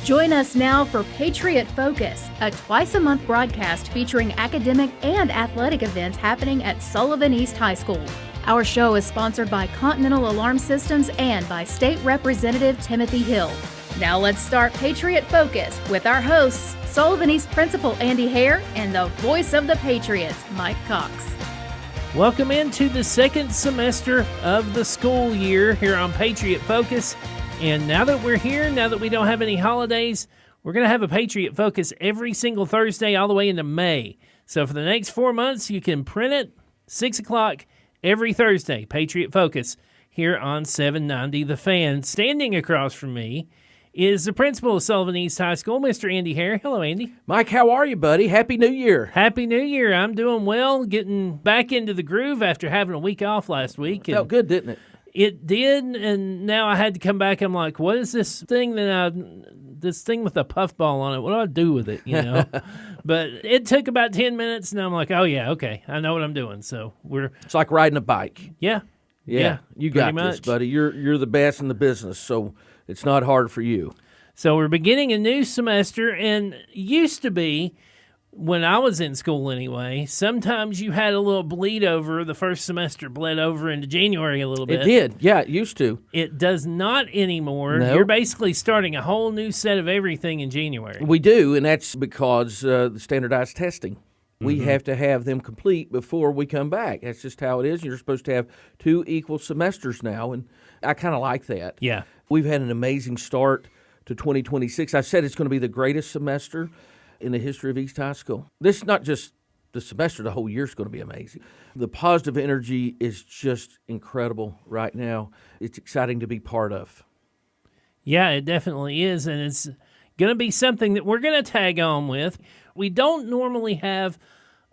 Join us now for Patriot Focus, a twice-a-month broadcast featuring academic and athletic events happening at Sullivan East High School. Our show is sponsored by Continental Alarm Systems and by State Representative Timothy Hill. Now let's start Patriot Focus with our hosts, Sullivan East Principal Andy Hare and the voice of the Patriots, Mike Cox. Welcome into the second semester of the school year here on Patriot Focus. And now that we're here, now that we don't have any holidays, we're going to have a Patriot Focus every single Thursday all the way into May. So for the next 4 months, you can print it, 6 o'clock every Thursday, Patriot Focus here on 790 The Fan. Standing across from me is the principal of Sullivan East High School, Mr. Andy Hare. Hello, Andy. Mike, how are you, buddy? Happy New Year. Happy New Year. I'm doing well, getting back into the groove after having a week off last week. Felt good, didn't it? It did, and now I had to come back. I'm like, what is this thing this thing with a puffball on it? What do I do with it, you know? But it took about 10 minutes, and I'm like, oh, yeah, okay, I know what I'm doing. So It's like riding a bike. Yeah, you got this, buddy. You're the best in the business, so it's not hard for you. So we're beginning a new semester, and used to be, when I was in school anyway, sometimes you had a little bleed over. The first semester bled over into January a little bit. It did. Yeah, it used to. It does not anymore. No. You're basically starting a whole new set of everything in January. We do, and that's because the standardized testing. We have to have them complete before we come back. That's just how it is. You're supposed to have 2 equal semesters now, and I kind of like that. Yeah. We've had an amazing start to 2026. I said it's going to be the greatest semester in the history of East High School. This is not just the semester, the whole year is going to be amazing. The positive energy is just incredible right now. It's exciting to be part of. Yeah, it definitely is, and it's going to be something that we're going to tag on with. We don't normally have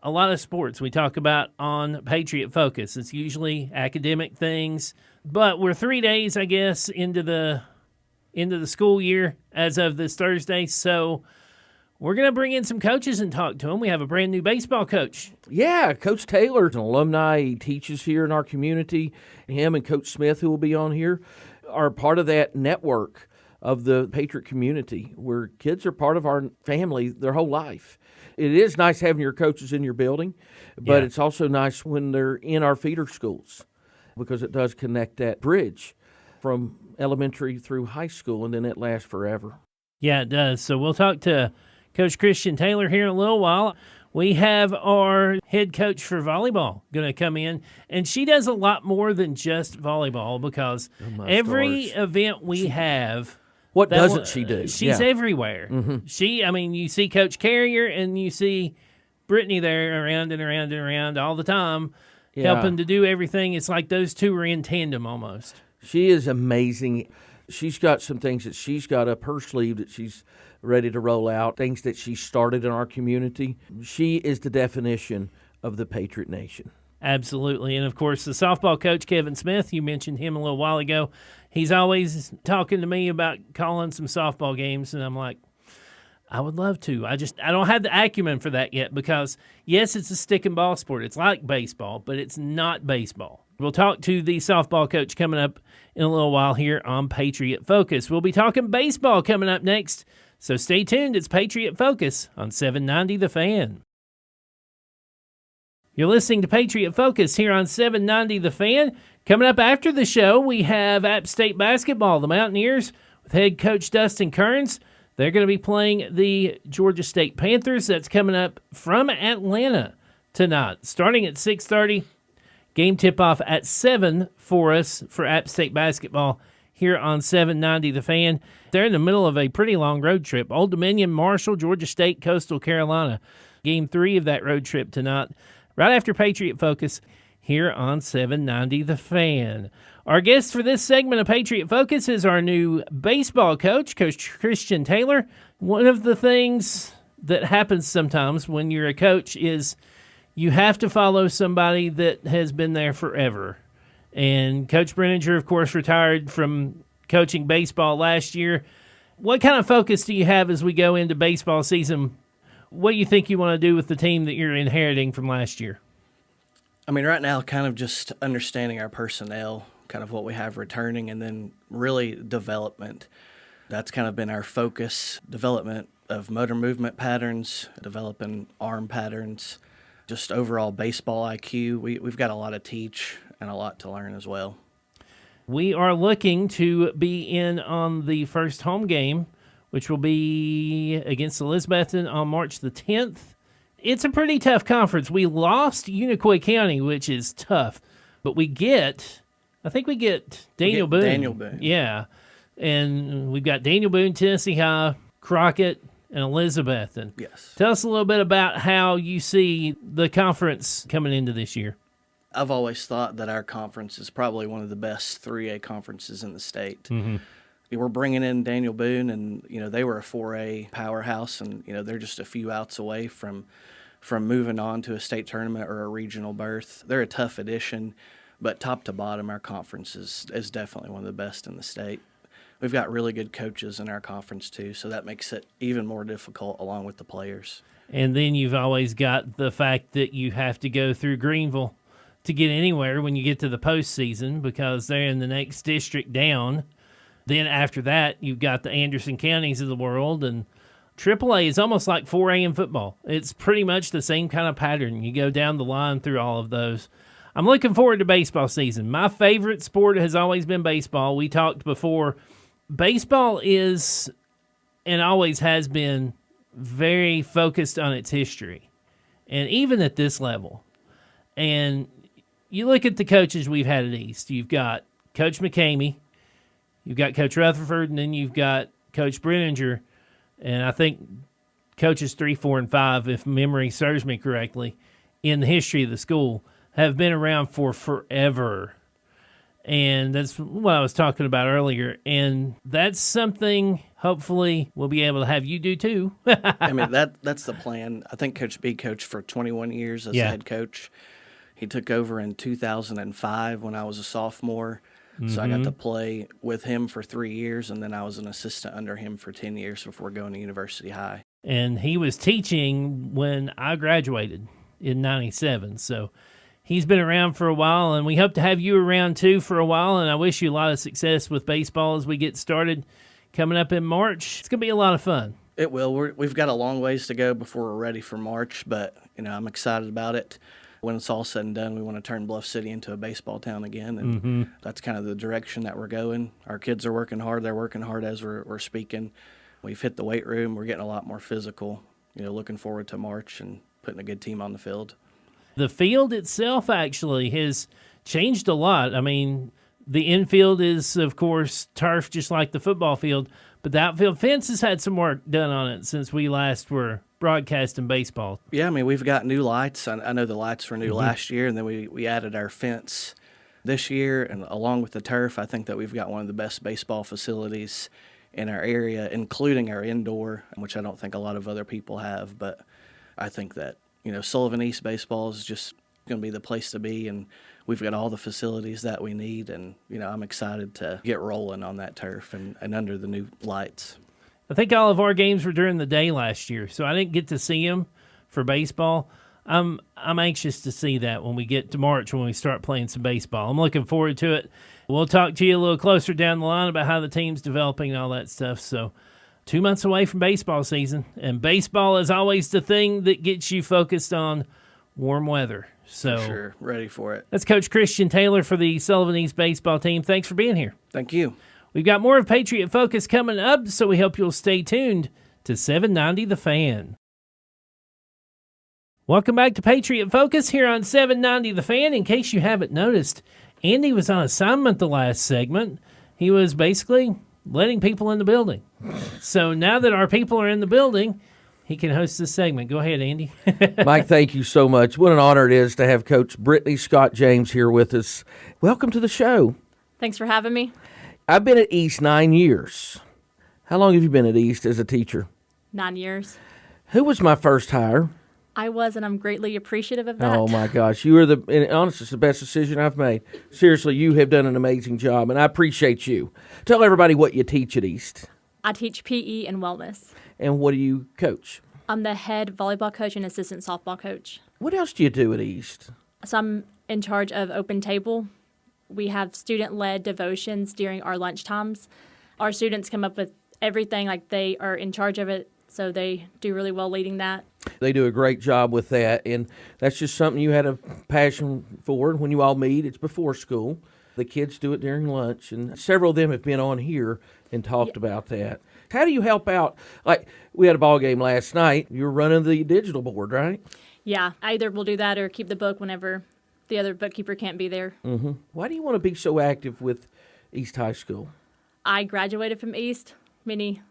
a lot of sports we talk about on Patriot Focus. It's usually academic things, but we're 3 days, I guess, into the school year as of this Thursday, so we're going to bring in some coaches and talk to them. We have a brand new baseball coach. Yeah, Coach Taylor, an alumni. He teaches here in our community. Him and Coach Smith, who will be on here, are part of that network of the Patriot community where kids are part of our family their whole life. It is nice having your coaches in your building, but It's also nice when they're in our feeder schools because it does connect that bridge from elementary through high school, and then it lasts forever. Yeah, it does. So we'll talk to Coach Christian Taylor here in a little while. We have our head coach for volleyball going to come in, and she does a lot more than just volleyball because every event we have. What doesn't she do? She's everywhere. Mm-hmm. You see Coach Carrier and you see Brittany there around and around and around all the time, helping to do everything. It's like those two are in tandem almost. She is amazing. She's got some things that she's got up her sleeve that she's ready to roll out, things that she started in our community. She is the definition of the Patriot Nation. Absolutely. And, of course, the softball coach, Kevin Smith, you mentioned him a little while ago. He's always talking to me about calling some softball games, and I'm like, I would love to. I don't have the acumen for that yet because, yes, it's a stick and ball sport. It's like baseball, but it's not baseball. We'll talk to the softball coach coming up in a little while here on Patriot Focus. We'll be talking baseball coming up next, so stay tuned. It's Patriot Focus on 790 The Fan. You're listening to Patriot Focus here on 790 The Fan. Coming up after the show, we have App State basketball. The Mountaineers with head coach Dustin Kearns. They're going to be playing the Georgia State Panthers. That's coming up from Atlanta tonight, starting at 6:30. Game tip-off at 7 for us for App State basketball here on 790 The Fan. They're in the middle of a pretty long road trip. Old Dominion, Marshall, Georgia State, Coastal Carolina. Game 3 of that road trip tonight, right after Patriot Focus here on 790 The Fan. Our guest for this segment of Patriot Focus is our new baseball coach, Coach Christian Taylor. One of the things that happens sometimes when you're a coach is you have to follow somebody that has been there forever. And Coach Brenninger, of course, retired from coaching baseball last year. What kind of focus do you have as we go into baseball season? What do you think you want to do with the team that you're inheriting from last year? I mean, right now, kind of just understanding our personnel, kind of what we have returning, and then really development. That's kind of been our focus, development of motor movement patterns, developing arm patterns, just overall baseball IQ. We've got a lot to teach and a lot to learn as well. We are looking to be in on the first home game, which will be against Elizabethton on March the 10th. It's a pretty tough conference. We lost Unicoi County, which is tough, but we get Daniel Boone. Daniel Boone. Yeah, and we've got Daniel Boone, Tennessee High, Crockett, and Elizabethton. Yes. Tell us a little bit about how you see the conference coming into this year. I've always thought that our conference is probably one of the best 3A conferences in the state. Mm-hmm. We're bringing in Daniel Boone, and they were a 4A powerhouse, and they're just a few outs away from moving on to a state tournament or a regional berth. They're a tough addition, but top to bottom, our conference is definitely one of the best in the state. We've got really good coaches in our conference too, so that makes it even more difficult along with the players. And then you've always got the fact that you have to go through Greenville to get anywhere when you get to the postseason because they're in the next district down. Then after that, you've got the Anderson counties of the world, and AAA is almost like 4A in football. It's pretty much the same kind of pattern. You go down the line through all of those. I'm looking forward to baseball season. My favorite sport has always been baseball. We talked before. Baseball is, and always has been, very focused on its history, and even at this level. And you look at the coaches we've had at East. You've got Coach McCamey, you've got Coach Rutherford, and then you've got Coach Brenninger. And I think coaches 3, 4, and 5, if memory serves me correctly, in the history of the school, have been around for forever. And that's what I was talking about earlier. And that's something hopefully we'll be able to have you do too. I mean, that's the plan. I think Coach B coached for 21 years as the head coach. He took over in 2005 when I was a sophomore. So I got to play with him for 3 years, and then I was an assistant under him for 10 years before going to University High. And he was teaching when I graduated in 97. So he's been around for a while, and we hope to have you around too for a while. And I wish you a lot of success with baseball as we get started coming up in March. It's going to be a lot of fun. It will. We've got a long ways to go before we're ready for March, but I'm excited about it. When it's all said and done, we want to turn Bluff City into a baseball town again, and that's kind of the direction that we're going. Our kids are working hard. They're working hard as we're speaking. We've hit the weight room. We're getting a lot more physical. Looking forward to March and putting a good team on the field. The field itself actually has changed a lot. I mean, the infield is, of course, turf just like the football field, but the outfield fence has had some work done on it since we last were broadcasting baseball. Yeah, I mean, we've got new lights. I know the lights were new last year, and then we added our fence this year. And along with the turf, I think that we've got one of the best baseball facilities in our area, including our indoor, which I don't think a lot of other people have. But I think that, Sullivan East baseball is just going to be the place to be, and we've got all the facilities that we need. And, I'm excited to get rolling on that turf and under the new lights. I think all of our games were during the day last year, so I didn't get to see them for baseball. I'm anxious to see that when we get to March when we start playing some baseball. I'm looking forward to it. We'll talk to you a little closer down the line about how the team's developing and all that stuff. So 2 months away from baseball season, and baseball is always the thing that gets you focused on warm weather. So For sure, ready for it. That's Coach Christian Taylor for the Sullivan East baseball team. Thanks for being here. Thank you. We've got more of Patriot Focus coming up, so we hope you'll stay tuned to 790 The Fan. Welcome back to Patriot Focus here on 790 The Fan. In case you haven't noticed, Andy was on assignment the last segment. He was basically letting people in the building. So now that our people are in the building, he can host this segment. Go ahead, Andy. Mike, thank you so much. What an honor it is to have Coach Brittany Scott-James here with us. Welcome to the show. Thanks for having me. I've been at East 9 years. How long have you been at East as a teacher? 9 years. Who was my first hire? I was, and I'm greatly appreciative of that. Oh, my gosh. You are and honestly, it's the best decision I've made. Seriously, you have done an amazing job, and I appreciate you. Tell everybody what you teach at East. I teach PE and wellness. And what do you coach? I'm the head volleyball coach and assistant softball coach. What else do you do at East? So I'm in charge of open table. We have student-led devotions during our lunch times. Our students come up with everything. Like, they are in charge of it, so they do really well leading that. They do a great job with that, and that's just something you had a passion for. When you all meet, it's before school. The kids do it during lunch, and several of them have been on here and talked about that. How do you help out? Like, we had a ball game last night. You were running the digital board, right? Yeah, either we'll do that or keep the book whenever the other bookkeeper can't be there. Mm-hmm. Why do you want to be so active with East High School? I graduated from East many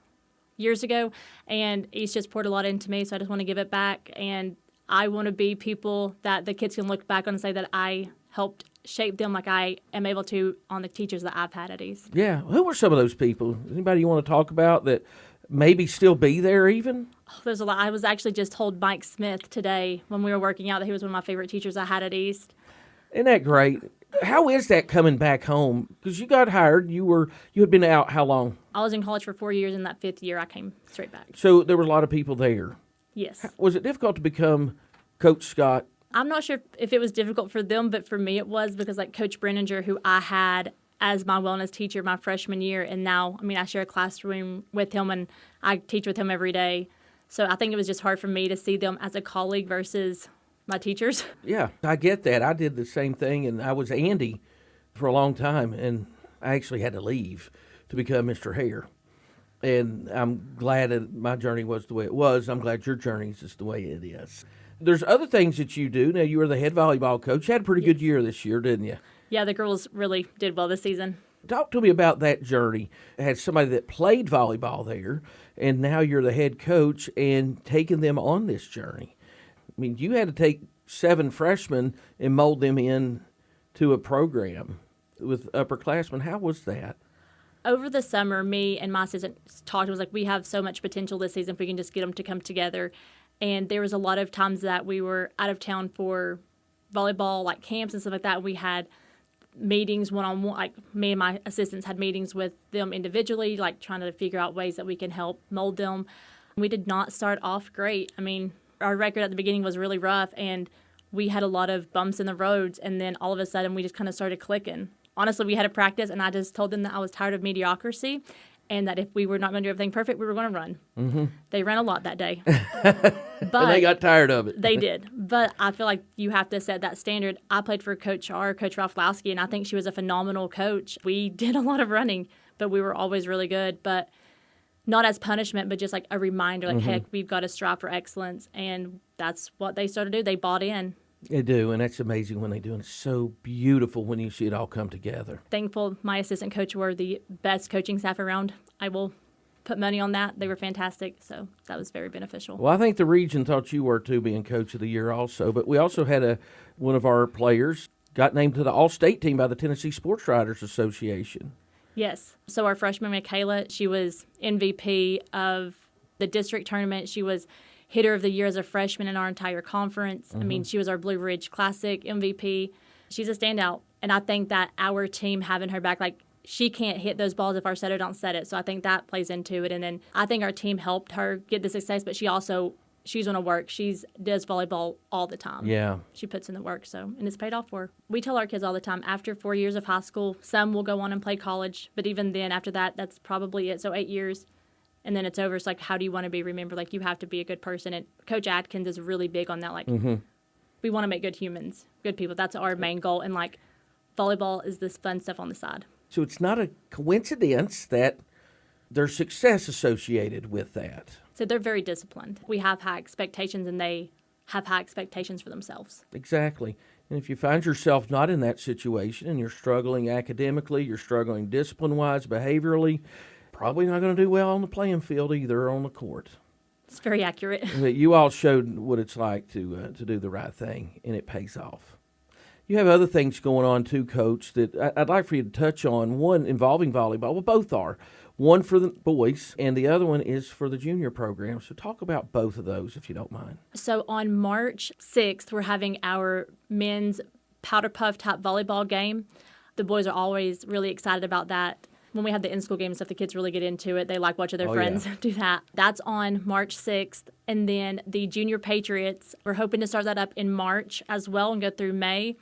years ago, and East just poured a lot into me, so I just want to give it back. And I want to be people that the kids can look back on and say that I helped shape them like I am able to on the teachers that I've had at East. Yeah. Who were some of those people? Anybody you want to talk about that maybe still be there even? Oh, there's a lot. I was actually just told Mike Smith today when we were working out that he was one of my favorite teachers I had at East. Isn't that great? How is that coming back home? Because you got hired. You had been out how long? I was in college for 4 years, and that 5th year I came straight back. So there were a lot of people there. Yes. Was it difficult to become Coach Scott? I'm not sure if it was difficult for them, but for me it was, because like Coach Brenninger, who I had as my wellness teacher my freshman year, and now, I share a classroom with him and I teach with him every day. So I think it was just hard for me to see them as a colleague versus my teachers. Yeah, I get that. I did the same thing, and I was Andy for a long time, and I actually had to leave to become Mr. Hare. And I'm glad that my journey was the way it was. I'm glad your journey is just the way it is. There's other things that you do. Now, you were the head volleyball coach. You had a pretty good year this year, didn't you? Yeah, the girls really did well this season. Talk to me about that journey. I had somebody that played volleyball there, and now you're the head coach and taking them on this journey. You had to take 7 freshmen and mold them in to a program with upperclassmen. How was that? Over the summer, me and my assistant talked. It was like, we have so much potential this season if we can just get them to come together. And there was a lot of times that we were out of town for volleyball, like camps and stuff like that. We had meetings one-on-one, like me and my assistants had meetings with them individually, like trying to figure out ways that we can help mold them. We did not start off great. Our record at the beginning was really rough, and we had a lot of bumps in the roads, and then all of a sudden we just kind of started clicking. Honestly, we had a practice, and I just told them that I was tired of mediocrity, and that if we were not going to do everything perfect, we were going to run. Mm-hmm. They ran a lot that day. But and they got tired of it. They did. But I feel like you have to set that standard. I played for Coach Ralph-Lowski, and I think she was a phenomenal coach. We did a lot of running, but we were always really good. But not as punishment, but just like a reminder, like, heck, we've got to strive for excellence. And that's what they started to do. They bought in. They do, and that's amazing when they do, and it's so beautiful when you see it all come together. Thankful my assistant coach were the best coaching staff around. I will put money on that. They were fantastic, so that was very beneficial. Well, I think the region thought you were too, being Coach of the Year also, but we also had one of our players got named to the All-State team by the Tennessee Sports Writers Association. Yes. So our freshman, Michaela, she was MVP of the district tournament. She was hitter of the year as a freshman in our entire conference. She was our Blue Ridge Classic MVP. She's a standout. And I think that our team having her back, like, she can't hit those balls if our setter don't set it. So I think that plays into it. And then I think our team helped her get the success, but she's going to work. She does volleyball all the time. Yeah. She puts in the work, and it's paid off for her. We tell our kids all the time, after 4 years of high school, some will go on and play college. But even then, after that, that's probably it. So 8 years. And then it's over. It's like, how do you want to be remembered? Like, you have to be a good person. And Coach Atkins is really big on that. Like, we want to make good humans, good people. That's our main goal. And, like, volleyball is this fun stuff on the side. So it's not a coincidence that there's success associated with that. So they're very disciplined. We have high expectations, and they have high expectations for themselves. Exactly. And if you find yourself not in that situation and you're struggling academically, you're struggling discipline-wise, behaviorally, probably not going to do well on the playing field either, or on the court. It's very accurate. But you all showed what it's like to do the right thing, and it pays off. You have other things going on too, Coach, that I'd like for you to touch on. One involving volleyball. Well, both are. One for the boys, and the other one is for the junior program. So talk about both of those, if you don't mind. So on March 6th, we're having our men's powder puff type volleyball game. The boys are always really excited about that. When we have the in-school game and stuff, the kids really get into it. They like watching their friends do that. That's on March 6th. And then the Junior Patriots, we're hoping to start that up in March as well and go through May.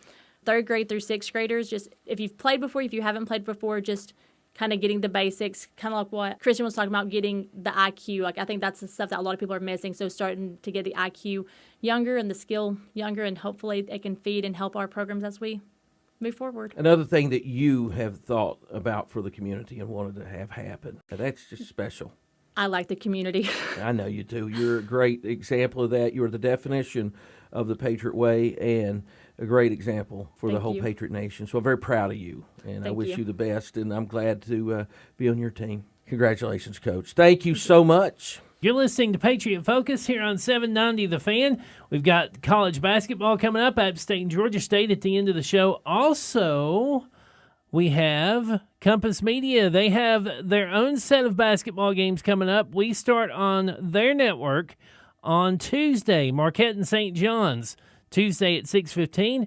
3rd grade through 6th graders, just if you've played before, if you haven't played before, just kind of getting the basics, kind of like what Christian was talking about, getting the IQ. Like, I think that's the stuff that a lot of people are missing. So starting to get the IQ younger and the skill younger, and hopefully it can feed and help our programs as we move forward. Another thing that you have thought about for the community and wanted to have happen. That's just special. I like the community. I know you do. You're a great example of that. You're the definition of the Patriot Way and a great example for the Thank whole you. Patriot Nation. So I'm very proud of you, and I Thank wish you. you the best, and I'm glad to be on your team. Congratulations, Coach. Thank you so much. You're listening to Patriot Focus here on 790 The Fan. We've got college basketball coming up, App State and Georgia State at the end of the show. Also, we have Compass Media. They have their own set of basketball games coming up. We start on their network on Tuesday, Marquette and St. John's, Tuesday at 6:15.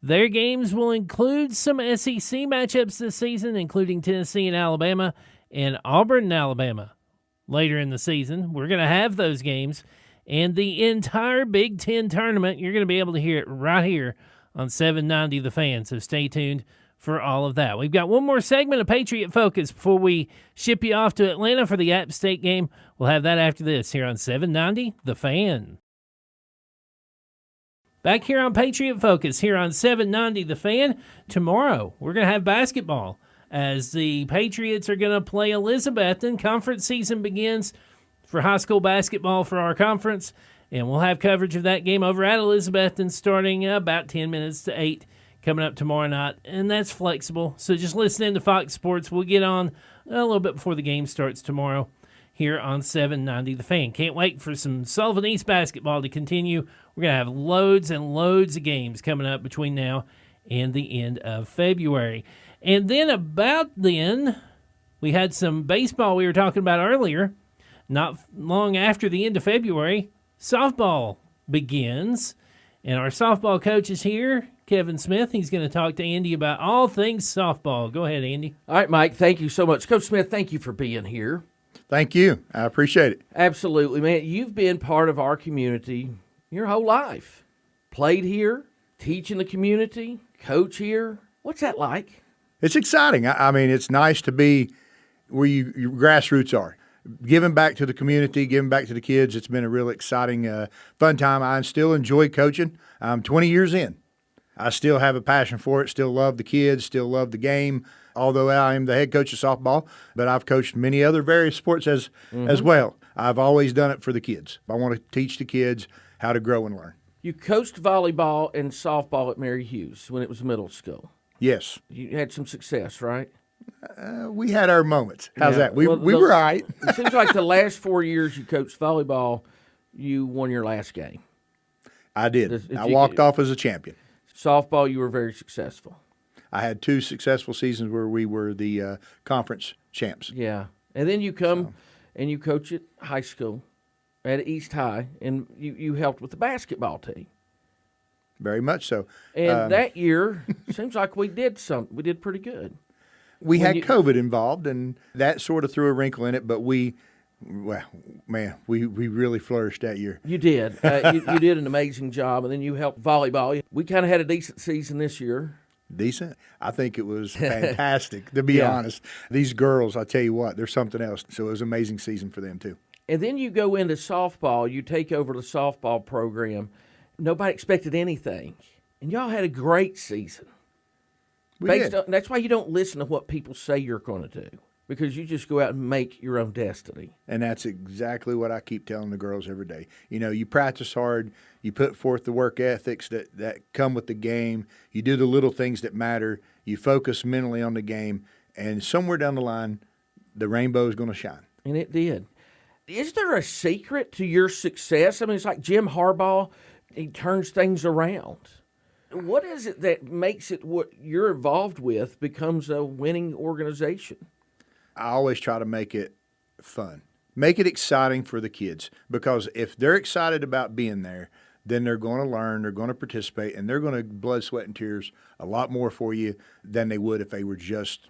Their games will include some SEC matchups this season, including Tennessee and Alabama and Auburn and Alabama. Later in the season, we're going to have those games, and the entire Big Ten tournament, you're going to be able to hear it right here on 790 The Fan, so stay tuned for all of that. We've got one more segment of Patriot Focus before we ship you off to Atlanta for the App State game. We'll have that after this here on 790 The Fan. Back here on Patriot Focus here on 790 The Fan. Tomorrow, we're going to have basketball as the Patriots are going to play Elizabethton. Conference season begins for high school basketball for our conference, and we'll have coverage of that game over at Elizabethton starting about 10 minutes to 8 coming up tomorrow night, and that's flexible. So just listen in to Fox Sports. We'll get on a little bit before the game starts tomorrow here on 790 The Fan. Can't wait for some Sullivan East basketball to continue. We're going to have loads and loads of games coming up between now and the end of February. And then about then, we had some baseball we were talking about earlier. Not long after the end of February, softball begins. And our softball coach is here, Kevin Smith. He's going to talk to Andy about all things softball. Go ahead, Andy. All right, Mike, thank you so much. Coach Smith, thank you for being here. Thank you. I appreciate it. Absolutely, man. You've been part of our community your whole life. Played here, teach in the community, coach here. What's that like? It's exciting. I mean, it's nice to be where your grassroots are. Giving back to the community, giving back to the kids. It's been a real exciting, fun time. I still enjoy coaching. I'm 20 years in. I still have a passion for it, still love the kids, still love the game, although I am the head coach of softball, but I've coached many other various sports as well. I've always done it for the kids. I want to teach the kids how to grow and learn. You coached volleyball and softball at Mary Hughes when it was middle school. Yes. You had some success, right? We had our moments. How's Yeah. that? We Well, were all right. It seems like the last 4 years you coached volleyball, you won your last game. I did. If I you walked could- off as a champion. Softball, you were very successful. I had 2 successful seasons where we were the conference champs. Yeah. And then you come and you coach at high school at East High, and you helped with the basketball team. Very much so. And that year, seems like we did pretty good. We when had you- COVID involved, and that sort of threw a wrinkle in it, but we really flourished that year. You did. You did an amazing job, and then you helped volleyball. We kind of had a decent season this year. Decent. I think it was fantastic, to be Yeah. honest. These girls, I tell you what, they're something else. So it was an amazing season for them, too. And then you go into softball. You take over the softball program. Nobody expected anything. And y'all had a great season. We did. That's why you don't listen to what people say you're going to do, because you just go out and make your own destiny. And that's exactly what I keep telling the girls every day. You know, you practice hard, you put forth the work ethics that come with the game, you do the little things that matter, you focus mentally on the game, and somewhere down the line, the rainbow is going to shine. And it did. Is there a secret to your success? I mean, it's like Jim Harbaugh, he turns things around. What is it that makes it what you're involved with becomes a winning organization? I always try to make it fun. Make it exciting for the kids, because if they're excited about being there, then they're going to learn, they're going to participate, and they're going to blood, sweat, and tears a lot more for you than they would if they were just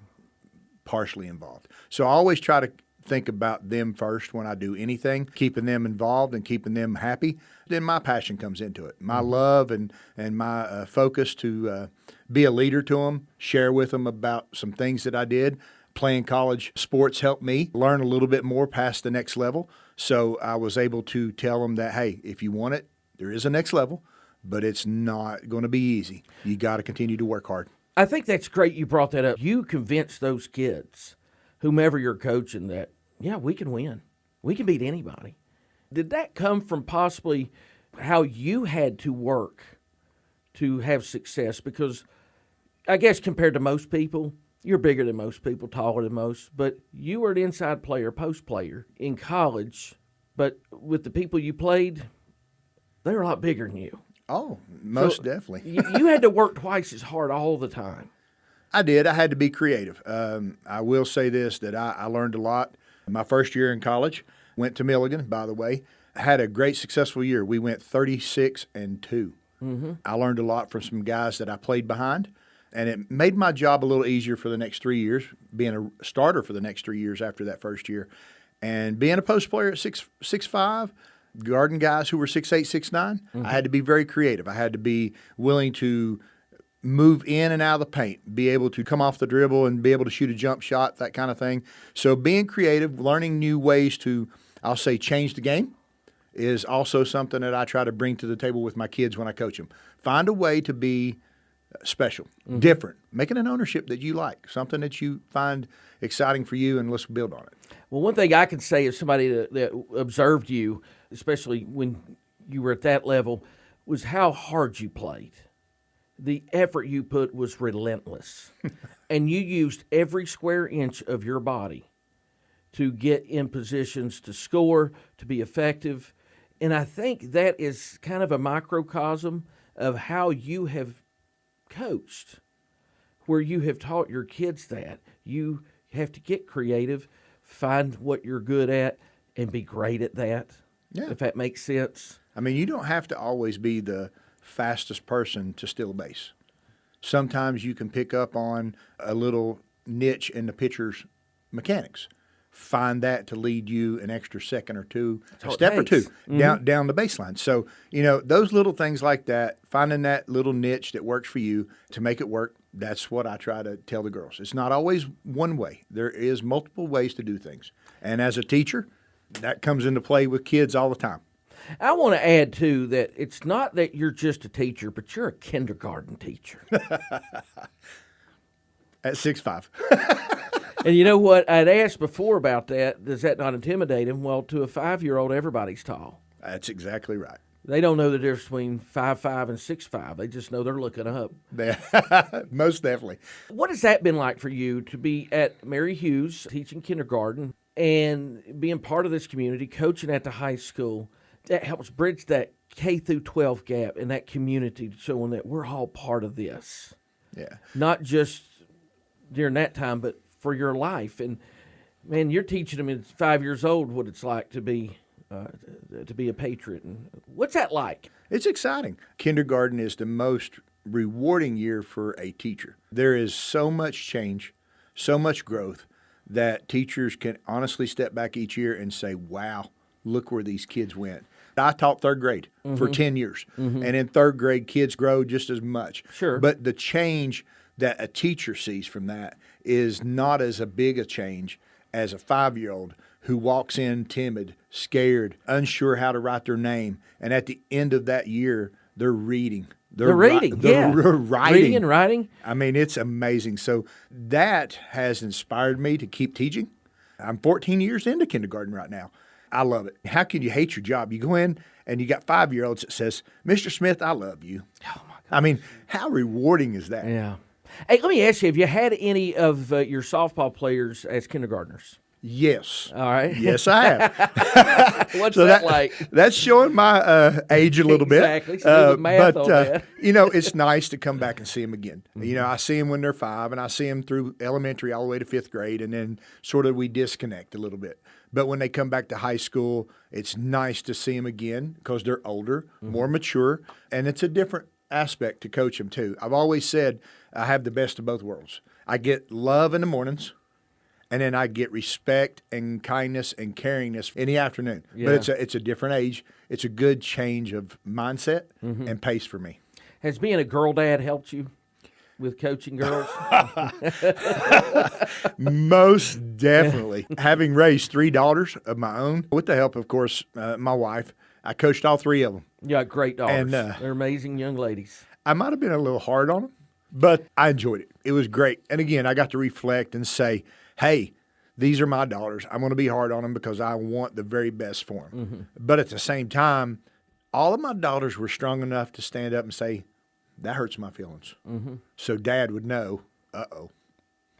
partially involved. So I always try to think about them first when I do anything, keeping them involved and keeping them happy. Then my passion comes into it. My love and my focus to be a leader to them, share with them about some things that I did. Playing college sports helped me learn a little bit more past the next level. So I was able to tell them that, hey, if you want it, there is a next level, but it's not going to be easy. You got to continue to work hard. I think that's great you brought that up. You convinced those kids, whomever you're coaching, that, yeah, we can win. We can beat anybody. Did that come from possibly how you had to work to have success? Because I guess compared to most people, you're bigger than most people, taller than most, but you were an inside player, post player in college, but with the people you played, they were a lot bigger than you. Oh, most definitely. You had to work twice as hard all the time. I did. I had to be creative. I will say this, that I learned a lot. My first year in college, went to Milligan, by the way. I had a great, successful year. We went 36-2. Mm-hmm. I learned a lot from some guys that I played behind. And it made my job a little easier for the next 3 years, being a starter for the next 3 years after that first year. And being a post player at 6'5", guarding guys who were 6'8", 6'9", I had to be very creative. I had to be willing to move in and out of the paint, be able to come off the dribble and be able to shoot a jump shot, that kind of thing. So being creative, learning new ways to, I'll say, change the game is also something that I try to bring to the table with my kids when I coach them. Find a way to be special, different, making an ownership that you like, something that you find exciting for you, and let's build on it. Well, one thing I can say as somebody that observed you, especially when you were at that level, was how hard you played. The effort you put was relentless, and you used every square inch of your body to get in positions to score, to be effective, and I think that is kind of a microcosm of how you have coached, where you have taught your kids that you have to get creative, find what you're good at, and be great at that. Yeah. If that makes sense. I mean, you don't have to always be the fastest person to steal a base. Sometimes you can pick up on a little niche in the pitcher's mechanics. Find that to lead you an extra second or two, a step or two down the baseline. So, those little things like that, finding that little niche that works for you to make it work, that's what I try to tell the girls. It's not always one way. There is multiple ways to do things. And as a teacher, that comes into play with kids all the time. I want to add, too, that it's not that you're just a teacher, but you're a kindergarten teacher. At 6'5". And you know what? I'd asked before about that. Does that not intimidate him? Well, to a 5-year-old, everybody's tall. That's exactly right. They don't know the difference between 5'5" and 6'5". They just know they're looking up. Most definitely. What has that been like for you to be at Mary Hughes teaching kindergarten and being part of this community, coaching at the high school? That helps bridge that K through 12 gap in that community, showing that we're all part of this. Yeah. Not just during that time, but for your life. And man, you're teaching them at 5 years old what it's like to be a Patriot. And what's that like? It's exciting. Kindergarten is the most rewarding year for a teacher. There is so much change, so much growth that teachers can honestly step back each year and say, wow, look where these kids went. I taught third grade for 10 years. And in third grade, kids grow just as much. Sure. But the change that a teacher sees from that is not as a big a change as a 5-year-old who walks in timid, scared, unsure how to write their name. And at the end of that year, they're reading. They're reading, They're writing. Reading and writing. I mean, it's amazing. So that has inspired me to keep teaching. I'm 14 years into kindergarten right now. I love it. How can you hate your job? You go in and you got 5-year-olds that says, Mr. Smith, I love you. Oh, my God. I mean, how rewarding is that? Yeah. Hey, let me ask you, have you had any of your softball players as kindergartners? Yes. All right. Yes, I have. What's that like? That's showing my age a little bit. Exactly. So math on that. It's nice to come back and see them again. I see them when they're 5, and I see them through elementary all the way to 5th grade, and then sort of we disconnect a little bit. But when they come back to high school, it's nice to see them again because they're older, more mature, and it's a different aspect to coach them too. I've always said I have the best of both worlds. I get love in the mornings, and then I get respect and kindness and caringness in the afternoon. Yeah. But it's a different age. It's a good change of mindset and pace for me. Has being a girl dad helped you? with coaching girls? Most definitely. Having raised 3 daughters of my own, with the help, of course, my wife, I coached all 3 of them. You got great daughters. And, they're amazing young ladies. I might have been a little hard on them, but I enjoyed it. It was great. And again, I got to reflect and say, hey, these are my daughters. I'm going to be hard on them because I want the very best for them. Mm-hmm. But at the same time, all of my daughters were strong enough to stand up and say, that hurts my feelings. Mm-hmm. So Dad would know, uh-oh.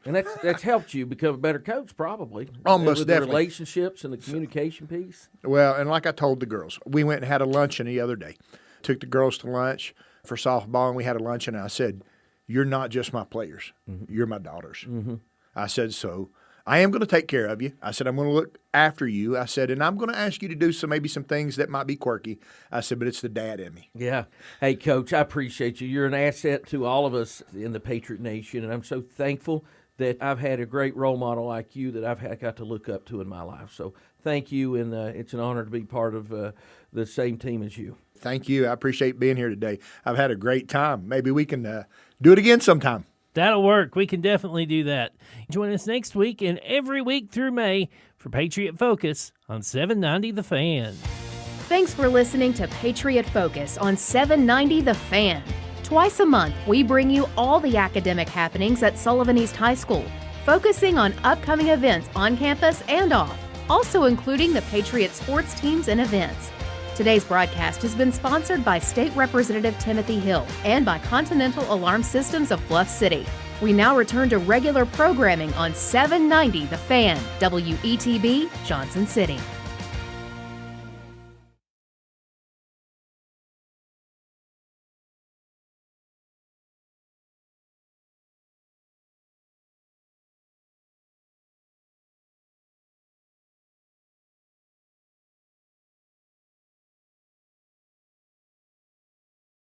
And that's helped you become a better coach, probably. Almost with definitely. The relationships and the communication piece. Well, and like I told the girls, we went and had a luncheon the other day. Took the girls to lunch for softball, and we had a luncheon, and I said, you're not just my players. Mm-hmm. You're my daughters. Mm-hmm. I said, so I am going to take care of you. I said, I'm going to look after you. I said, and I'm going to ask you to do maybe some things that might be quirky. I said, but it's the dad in me. Yeah. Hey, Coach, I appreciate you. You're an asset to all of us in the Patriot Nation, and I'm so thankful that I've had a great role model like you that I've got to look up to in my life. So thank you, and it's an honor to be part of the same team as you. Thank you. I appreciate being here today. I've had a great time. Maybe we can do it again sometime. That'll work. We can definitely do that. Join us next week and every week through May for Patriot Focus on 790 The Fan. Thanks for listening to Patriot Focus on 790 The Fan. Twice a month, we bring you all the academic happenings at Sullivan East High School, focusing on upcoming events on campus and off, also including the Patriot sports teams and events. Today's broadcast has been sponsored by State Representative Timothy Hill and by Continental Alarm Systems of Bluff City. We now return to regular programming on 790 The Fan, WETB, Johnson City.